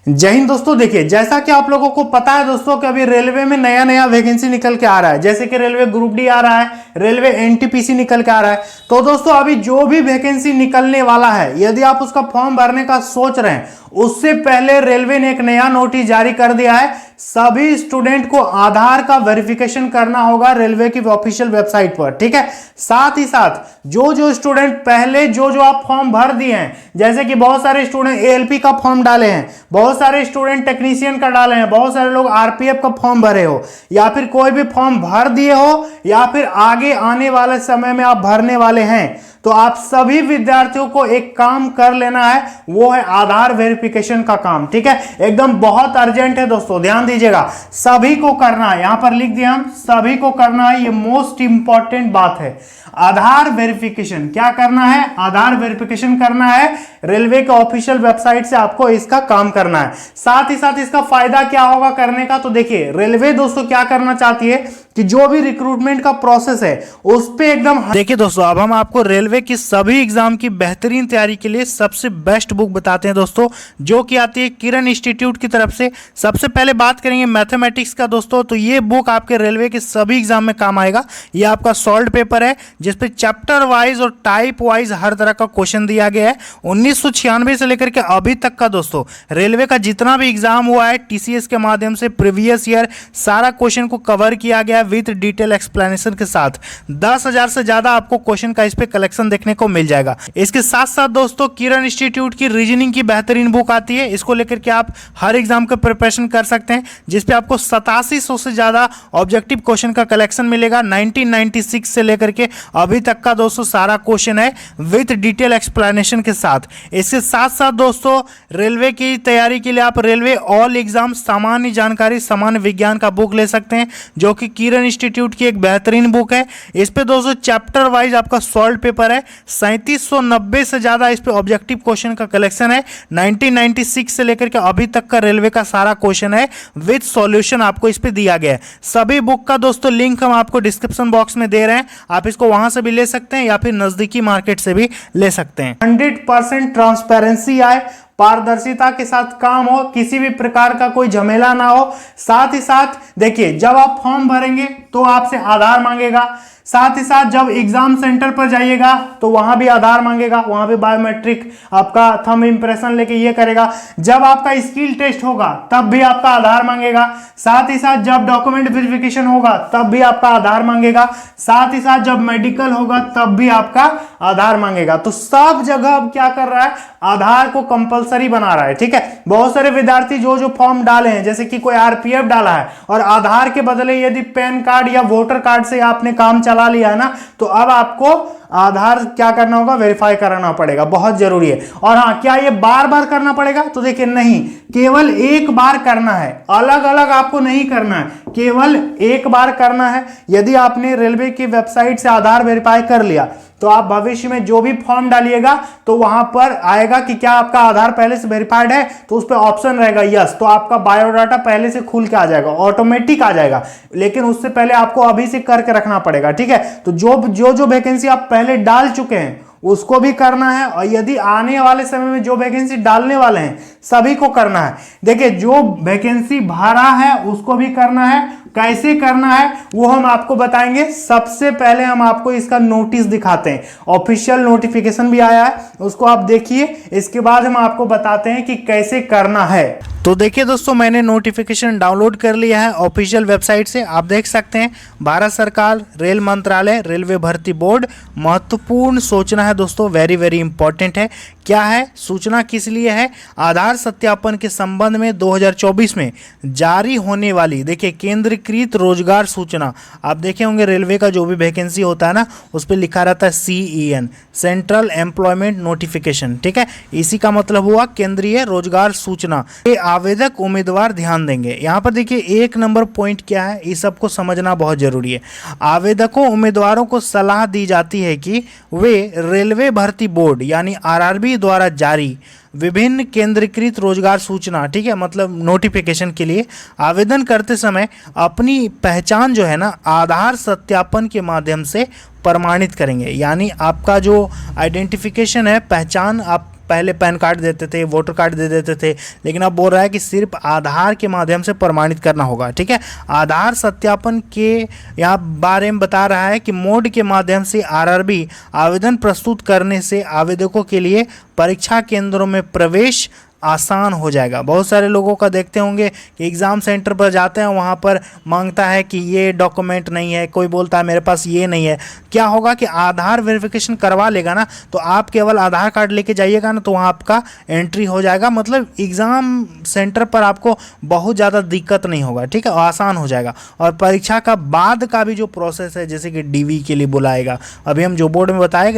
जय हिंद दोस्तों। देखिए, जैसा कि आप लोगों को पता है दोस्तों कि अभी रेलवे में नया नया वैकेंसी निकल के आ रहा है, जैसे कि रेलवे ग्रुप डी आ रहा है, रेलवे एनटीपीसी निकल के आ रहा है। तो दोस्तों अभी जो भी वैकेंसी निकलने वाला है, यदि आप उसका फॉर्म भरने का सोच रहे हैं, उससे पहले रेलवे ने एक नया नोटिस जारी कर दिया है। सभी स्टूडेंट को आधार का वेरिफिकेशन करना होगा रेलवे की ऑफिशियल वेबसाइट पर, ठीक है। साथ ही साथ जो जो स्टूडेंट पहले जो आप फॉर्म भर दिए हैं, जैसे कि बहुत सारे स्टूडेंट एएलपी का फॉर्म डाले हैं, बहुत सारे स्टूडेंट टेक्नीशियन का डाले हैं, बहुत सारे लोग आरपीएफ का फॉर्म भरे हो, या फिर कोई भी फॉर्म भर दिए हो, या फिर आगे आने वाले समय में आप भरने वाले हैं, तो आप सभी विद्यार्थियों को एक काम कर लेना है, वो है आधार वेरिफिकेशन का काम, ठीक है। एकदम बहुत अर्जेंट है दोस्तों, ध्यान दीजिएगा, सभी को करना है। यहां पर लिख दिया हम, सभी को करना है, ये मोस्ट इंपॉर्टेंट बात है। आधार वेरिफिकेशन क्या करना है? आधार वेरिफिकेशन करना है। रेलवे के ऑफिशियल वेबसाइट से आपको इसका काम करना है। साथ ही साथ इसका फायदा क्या होगा करने का, तो देखिए रेलवे दोस्तों क्या करना चाहती है कि जो भी रिक्रूटमेंट का प्रोसेस है उस पे एकदम, देखिए दोस्तों अब हम आपको रेलवे की सभी एग्जाम की बेहतरीन तैयारी के लिए सबसे बेस्ट बुक बताते हैं दोस्तों, जो कि आती है किरण इंस्टीट्यूट की तरफ से। सबसे पहले बात करेंगे मैथमेटिक्स का दोस्तों, तो ये बुक आपके रेलवे के सभी एग्जाम में काम आएगा। ये आपका सॉल्व पेपर है, जिसपे चैप्टर वाइज और टाइप वाइज हर तरह का क्वेश्चन दिया गया है। 1996 से लेकर के अभी तक का दोस्तों रेलवे का जितना भी एग्जाम हुआ है टीसीएस के माध्यम से, प्रीवियस ईयर सारा क्वेश्चन को कवर किया गया विद डिटेल एक्सप्लेनेशन के साथ। 10,000 से ज्यादा आपको क्वेश्चन का इस पे कलेक्शन देखने को मिल जाएगा। इसके साथ साथ दोस्तों किरण इंस्टीट्यूट की रीजनिंग की बेहतरीन बुक आती है, इसको लेकर के आप हर एग्जाम का प्रिपरेशन कर सकते हैं, जिसपे आपको 8700 से ज्यादा ऑब्जेक्टिव क्वेश्चन का कलेक्शन मिलेगा। 1996 से लेकर के अभी तक का दोस्तों सारा क्वेश्चन है विद डिटेल एक्सप्लेनेशन के साथ। इसके साथ साथ दोस्तों रेलवे की तैयारी के लिए आप रेलवे ऑल एग्जाम सामान्य जानकारी सामान्य विज्ञान का बुक ले सकते हैं, जो कि किरण इंस्टीट्यूट की एक बेहतरीन बुक है। इस पे दोस्तों चैप्टर वाइज आपका सॉल्व पेपर है, 3790 से ज्यादा इस पे ऑब्जेक्टिव क्वेश्चन का कलेक्शन है। 1996 से लेकर के अभी तक का रेलवे का सारा क्वेश्चन है विद सॉल्यूशन आपको इस पे दिया गया है। सभी बुक का दोस्तों लिंक हम आपको डिस्क्रिप्शन बॉक्स में दे रहे हैं, आप इसको वहां से भी ले सकते हैं या फिर नजदीकी मार्केट से भी ले सकते हैं। 100% ट्रांसपेरेंसी आए, पारदर्शिता के साथ काम हो, किसी भी प्रकार का कोई झमेला ना हो। साथ ही साथ देखिए जब आप फॉर्म भरेंगे तो आपसे आधार मांगेगा, साथ ही साथ जब एग्जाम सेंटर पर जाइएगा तो वहां भी आधार मांगेगा, वहां भी बायोमेट्रिक आपका थंब इंप्रेशन लेके ये करेगा। जब आपका स्किल टेस्ट होगा तब भी आपका आधार मांगेगा, साथ ही साथ जब डॉक्यूमेंट वेरिफिकेशन होगा तब भी आपका आधार मांगेगा, साथ ही साथ जब मेडिकल होगा तब भी आपका आधार मांगेगा। तो सब जगह अब क्या कर रहा है, आधार को कंपलसरी बना रहा है, ठीक है। बहुत सारे विद्यार्थी जो फॉर्म डाले हैं, जैसे कि कोई आरपीएफ डाला है और आधार के बदले यदि पैन कार्ड या वोटर कार्ड से आपने काम चला लिया है ना, तो अब आपको आधार क्या करना होगा, वेरीफाई कराना पड़ेगा, बहुत जरूरी है। और हाँ, क्या ये बार बार करना पड़ेगा, तो देखिए नहीं, केवल एक बार करना है, अलग अलग आपको नहीं करना है, केवल एक बार करना है। यदि आपने रेलवे की वेबसाइट से आधार वेरीफाई कर लिया तो आप भविष्य में जो भी फॉर्म डालिएगा तो वहां पर आएगा कि क्या आपका आधार पहले से वेरीफाइड है, तो उस पर ऑप्शन रहेगा यस, तो आपका बायोडाटा पहले से खुल के आ जाएगा, ऑटोमेटिक आ जाएगा। लेकिन उससे पहले आपको अभी से करके रखना पड़ेगा, ठीक है। तो जो वैकेंसी आप पहले डाल चुके हैं उसको भी करना है, और यदि आने वाले समय में जो वैकेंसी डालने वाले हैं सभी को करना है। देखिए जो वैकेंसी भरा है उसको भी करना है। कैसे करना है वो हम आपको बताएंगे। सबसे पहले हम आपको इसका नोटिस दिखाते हैं, ऑफिशियल नोटिफिकेशन भी आया है, उसको आप देखिए, इसके बाद हम आपको बताते हैं कि कैसे करना है। तो देखिए दोस्तों मैंने नोटिफिकेशन डाउनलोड कर लिया है ऑफिशियल वेबसाइट से, आप देख सकते हैं भारत सरकार रेल मंत्रालय रेलवे भर्ती बोर्ड, महत्वपूर्ण सूचना है दोस्तों, वेरी वेरी इंपॉर्टेंट है। क्या है सूचना, किस लिए है? आधार सत्यापन के संबंध में 2024 में जारी होने वाली, देखिए केंद्रीकृत रोजगार सूचना, आप देखे होंगे रेलवे का जो भी वैकेंसी होता है ना उस पर लिखा रहता है CEN, सेंट्रल एम्प्लॉयमेंट नोटिफिकेशन, ठीक है। इसी का मतलब हुआ केंद्रीय रोजगार सूचना। ये आवेदक उम्मीदवार ध्यान देंगे। यहाँ पर देखिए 1 नंबर पॉइंट क्या है, इस सबको समझना बहुत जरूरी है। आवेदकों उम्मीदवारों को सलाह दी जाती है कि वे रेलवे भर्ती बोर्ड यानी RRB द्वारा जारी विभिन्न केंद्रीकृत रोजगार सूचना, ठीक है, मतलब नोटिफिकेशन के लिए आवेदन करते समय अपनी पहचान जो है ना आधार सत्यापन के माध्यम से प्रमाणित करेंगे। यानी आपका जो आइडेंटिफिकेशन है, पहचान आप पहले पैन कार्ड देते थे, वोटर कार्ड दे देते थे, लेकिन अब बोल रहा है कि सिर्फ आधार के माध्यम से प्रमाणित करना होगा। ठीक है, आधार सत्यापन के यहाँ बारे में बता रहा है कि मोड के माध्यम से आरआरबी आवेदन प्रस्तुत करने से आवेदकों के लिए परीक्षा केंद्रों में प्रवेश आसान हो जाएगा। बहुत सारे लोगों का देखते होंगे कि एग्ज़ाम सेंटर पर जाते हैं, वहाँ पर मांगता है कि ये डॉक्यूमेंट नहीं है, कोई बोलता है मेरे पास ये नहीं है। क्या होगा कि आधार वेरिफिकेशन करवा लेगा ना, तो आप केवल आधार कार्ड लेके जाइएगा ना, तो वहाँ आपका एंट्री हो जाएगा। मतलब एग्ज़ाम सेंटर पर आपको बहुत ज़्यादा दिक्कत नहीं होगा। ठीक है, आसान हो जाएगा। और परीक्षा का बाद का भी जो प्रोसेस है, जैसे कि डीवी के लिए बुलाएगा, अभी हम जो बोर्ड में बताए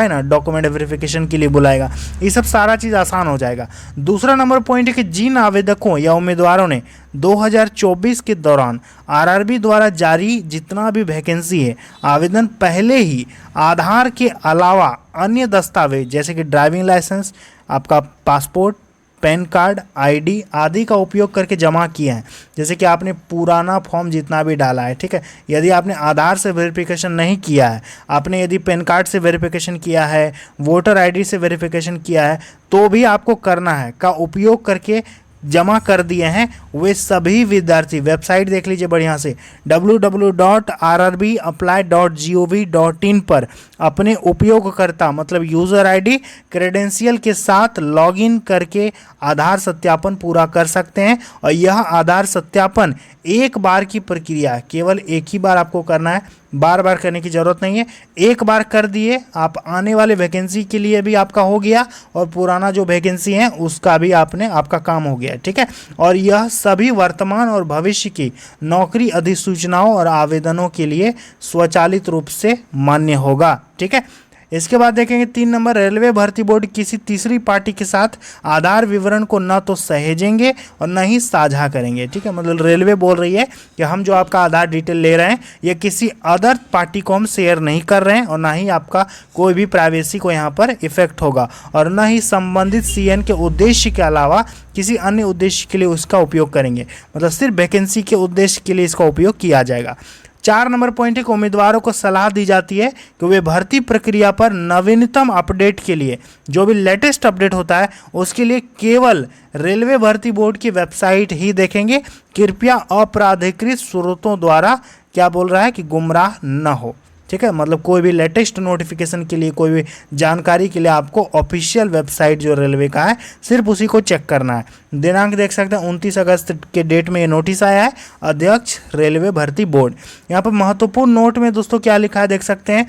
ना डॉक्यूमेंट वेरिफिकेशन के लिए बुलाएगा, ये सब सारा चीज़ आसान हो जाएगा। दूसरा नंबर पॉइंट है कि जिन आवेदकों या उम्मीदवारों ने 2024 के दौरान आरआरबी द्वारा जारी जितना भी वैकेंसी है, आवेदन पहले ही आधार के अलावा अन्य दस्तावेज जैसे कि ड्राइविंग लाइसेंस, आपका पासपोर्ट, पैन कार्ड, आईडी आदि का उपयोग करके जमा किए हैं। जैसे कि आपने पुराना फॉर्म जितना भी डाला है, ठीक है, यदि आपने आधार से वेरिफिकेशन नहीं किया है, आपने यदि पैन कार्ड से वेरिफिकेशन किया है, वोटर आईडी से वेरिफिकेशन किया है, तो भी आपको करना है, का उपयोग करके जमा कर दिए हैं, वे सभी विद्यार्थी वेबसाइट देख लीजिए बढ़िया से www.rrbapply.gov.in पर अपने उपयोगकर्ता मतलब यूज़र आईडी क्रेडेंशियल के साथ लॉगिन करके आधार सत्यापन पूरा कर सकते हैं। और यह आधार सत्यापन एक बार की प्रक्रिया है, केवल एक ही बार आपको करना है, बार बार करने की ज़रूरत नहीं है। एक बार कर दिए आप, आने वाले वैकेंसी के लिए भी आपका हो गया और पुराना जो वैकेंसी है उसका भी आपका काम हो गया। ठीक है, और यह सभी वर्तमान और भविष्य की नौकरी अधिसूचनाओं और आवेदनों के लिए स्वचालित रूप से मान्य होगा। ठीक है, इसके बाद देखेंगे 3 नंबर, रेलवे भर्ती बोर्ड किसी तीसरी पार्टी के साथ आधार विवरण को न तो सहेजेंगे और न ही साझा करेंगे। ठीक है, मतलब रेलवे बोल रही है कि हम जो आपका आधार डिटेल ले रहे हैं ये किसी अदर पार्टी को हम शेयर नहीं कर रहे हैं और ना ही आपका कोई भी प्राइवेसी को यहाँ पर इफेक्ट होगा और न ही संबंधित सीएन के उद्देश्य के अलावा किसी अन्य उद्देश्य के लिए उसका उपयोग करेंगे। मतलब सिर्फ वैकेंसी के उद्देश्य के लिए इसका उपयोग किया जाएगा। 4 नंबर पॉइंट है कि उम्मीदवारों को सलाह दी जाती है कि वे भर्ती प्रक्रिया पर नवीनतम अपडेट के लिए, जो भी लेटेस्ट अपडेट होता है उसके लिए केवल रेलवे भर्ती बोर्ड की वेबसाइट ही देखेंगे। कृपया अपराधिकृत स्रोतों द्वारा क्या बोल रहा है कि गुमराह न हो। ठीक है, मतलब कोई भी लेटेस्ट नोटिफिकेशन के लिए, कोई भी जानकारी के लिए आपको ऑफिशियल वेबसाइट जो रेलवे का है सिर्फ उसी को चेक करना है। दिनांक देख सकते हैं 29 अगस्त के डेट में ये नोटिस आया है, अध्यक्ष रेलवे भर्ती बोर्ड। यहाँ पर महत्वपूर्ण नोट में दोस्तों क्या लिखा है देख सकते हैं,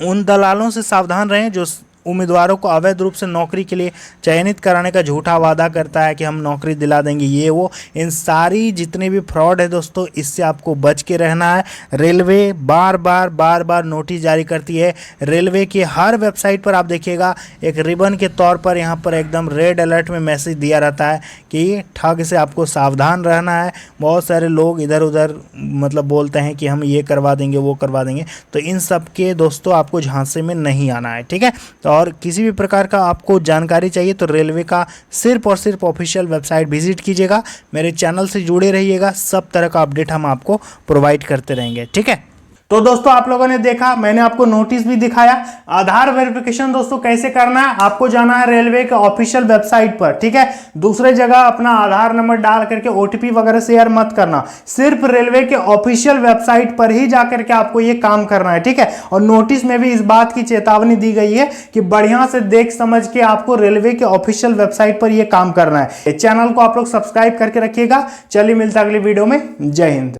उन दलालों से सावधान रहें जो उम्मीदवारों को अवैध रूप से नौकरी के लिए चयनित कराने का झूठा वादा करता है कि हम नौकरी दिला देंगे, ये वो, इन सारी जितने भी फ्रॉड है दोस्तों, इससे आपको बच के रहना है। रेलवे बार बार नोटिस जारी करती है। रेलवे की हर वेबसाइट पर आप देखिएगा एक रिबन के तौर पर यहाँ पर एकदम रेड अलर्ट में मैसेज दिया रहता है कि ठग से आपको सावधान रहना है। बहुत सारे लोग इधर उधर मतलब बोलते हैं कि हम ये करवा देंगे, वो करवा देंगे, तो इन सब के दोस्तों आपको झांसे में नहीं आना है। ठीक है, और किसी भी प्रकार का आपको जानकारी चाहिए तो रेलवे का सिर्फ और सिर्फ ऑफिशियल वेबसाइट विजिट कीजिएगा। मेरे चैनल से जुड़े रहिएगा, सब तरह का अपडेट हम आपको प्रोवाइड करते रहेंगे। ठीक है, तो दोस्तों आप लोगों ने देखा, मैंने आपको नोटिस भी दिखाया। आधार वेरिफिकेशन दोस्तों कैसे करना है, आपको जाना है रेलवे के ऑफिशियल वेबसाइट पर। ठीक है, दूसरे जगह अपना आधार नंबर डाल करके ओटीपी वगैरह शेयर मत करना, सिर्फ रेलवे के ऑफिशियल वेबसाइट पर ही जाकर के आपको ये काम करना है। ठीक है, और नोटिस में भी इस बात की चेतावनी दी गई है कि बढ़िया से देख समझ के आपको रेलवे के ऑफिशियल वेबसाइट पर यह काम करना है। चैनल को आप लोग सब्सक्राइब करके रखिएगा। चलिए मिलता है अगली वीडियो में। जय हिंद।